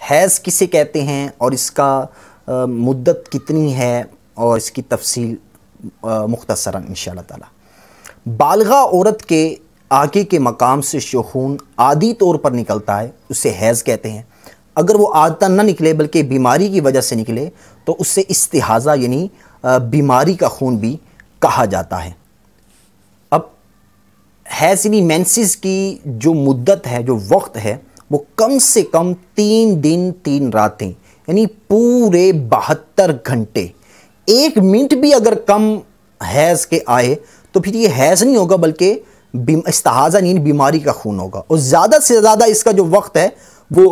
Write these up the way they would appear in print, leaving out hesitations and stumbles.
Has किसे कहते हैं और इसका मुद्दत कितनी है और इसकी तफसील मुख्तसरन इंशाअल्लाह ताला। बालिगा औरत के आगे के मकाम से जो खून आदी तौर पर निकलता है उसे हैज़ कहते हैं। अगर वो आदतन न निकले बल्कि बीमारी की वजह से निकले तो उससे इस्तिहाज़ा यानी बीमारी का खून भी कहा जाता है। अब हैज़ यानी मेंसेस की जो मुद्दत है, जो वक्त है, वो कम से कम 3 दिन 3 रातें यानी पूरे 72 घंटे। 1 मिनट भी अगर कम हैज़ के आए तो फिर ये हैज़ नहीं होगा बल्कि इस्तिहाज़ा यानी बीमारी का खून होगा। और ज़्यादा से ज़्यादा इसका जो वक्त है वो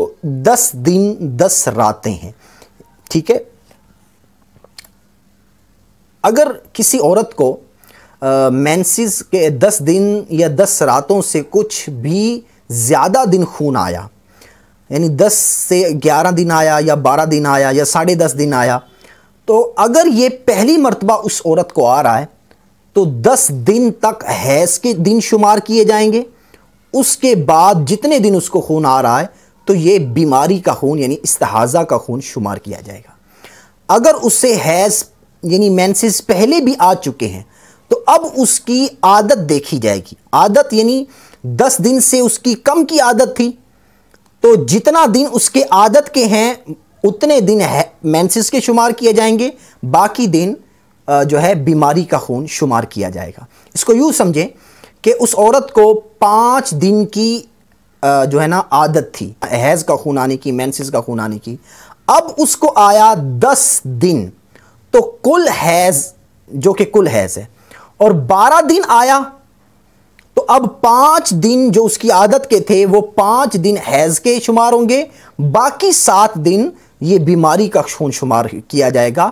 10 दिन 10 रातें हैं। ठीक है, अगर किसी औरत को मेंसेस के 10 दिन या 10 रातों से कुछ भी ज़्यादा दिन खून आया, यानी 10 से 11 दिन आया या 12 दिन आया या 10.5 दिन आया, तो अगर ये पहली मर्तबा उस औरत को आ रहा है तो 10 दिन तक हैज़ के दिन शुमार किए जाएंगे। उसके बाद जितने दिन उसको खून आ रहा है तो ये बीमारी का खून यानी इस्तिहाज़ा का खून शुमार किया जाएगा। अगर उससे हैज़ यानी मेंसेस पहले भी आ चुके हैं तो अब उसकी आदत देखी जाएगी। आदत यानी 10 दिन से उसकी कम की आदत थी तो जितना दिन उसके आदत के हैं उतने दिन मेंसेस के शुमार किए जाएंगे, बाकी दिन जो है बीमारी का खून शुमार किया जाएगा। इसको यूँ समझें कि उस औरत को 5 दिन की जो है ना आदत थी हैज़ का खून आने की, मेंसेस का खून आने की। अब उसको आया 10 दिन तो कुल हैज़ जो कि कुल हैज़ है, और 12 दिन आया तो अब 5 दिन जो उसकी आदत के थे वो 5 दिन हैज़ के शुमार होंगे, बाकी 7 दिन ये बीमारी का खून शुमार किया जाएगा।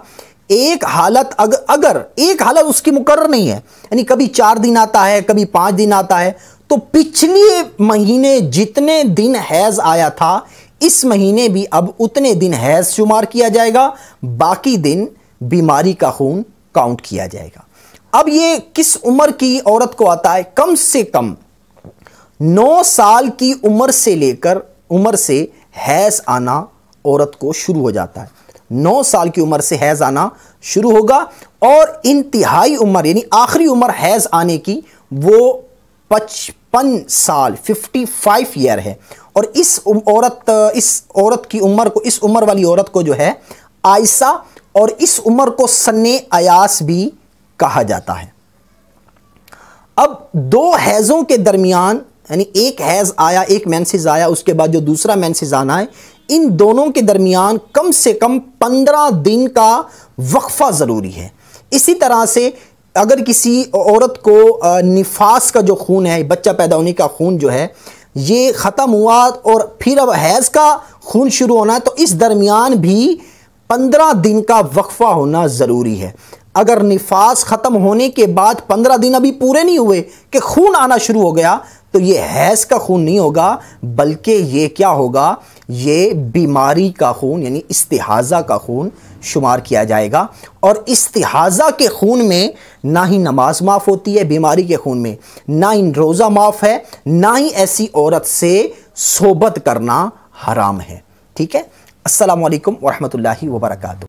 एक हालत अगर एक हालत उसकी मुकर्रर नहीं है, यानी कभी 4 दिन आता है कभी 5 दिन आता है, तो पिछले महीने जितने दिन हैज़ आया था इस महीने भी अब उतने दिन हैज़ शुमार किया जाएगा, बाकी दिन बीमारी का खून काउंट किया जाएगा। अब ये किस उम्र की औरत को आता है? कम से कम 9 साल की उम्र से लेकर उम्र से हैज़ आना औरत को शुरू हो जाता है। 9 साल की उम्र से हैज़ आना शुरू होगा और इंतहाई उम्र यानी आखिरी उम्र हैज़ आने की वो 55 साल 55 ईयर है। और इस औरत की उम्र को, इस उम्र वाली औरत को जो है आयसा, और इस उम्र को सन्ने अयास भी कहा जाता है। अब 2 हैज़ों के दरमियान यानी एक हैज़ आया, एक मेंसेस आया, उसके बाद जो दूसरा मेंसेस आना है, इन दोनों के दरमियान कम से कम 15 दिन का वक्फा ज़रूरी है। इसी तरह से अगर किसी औरत को निफास का जो खून है, बच्चा पैदा होने का खून जो है, ये ख़त्म हुआ और फिर अब हैज़ का खून शुरू होना है, तो इस दरमियान भी 15 दिन का वक्फा होना ज़रूरी है। अगर निफास ख़त्म होने के बाद 15 दिन अभी पूरे नहीं हुए कि खून आना शुरू हो गया तो ये हैज़ का खून नहीं होगा, बल्कि ये क्या होगा, ये बीमारी का खून यानी इस्तिहाज़ा का खून शुमार किया जाएगा। और इस्तिहाज़ा के खून में ना ही नमाज माफ़ होती है, बीमारी के खून में ना ही रोज़ा माफ़ है, ना ही ऐसी औरत से सोबत करना हराम है। ठीक है, अस्सलामु अलैकुम वरहमतुल्लाहि वबरकातुहू।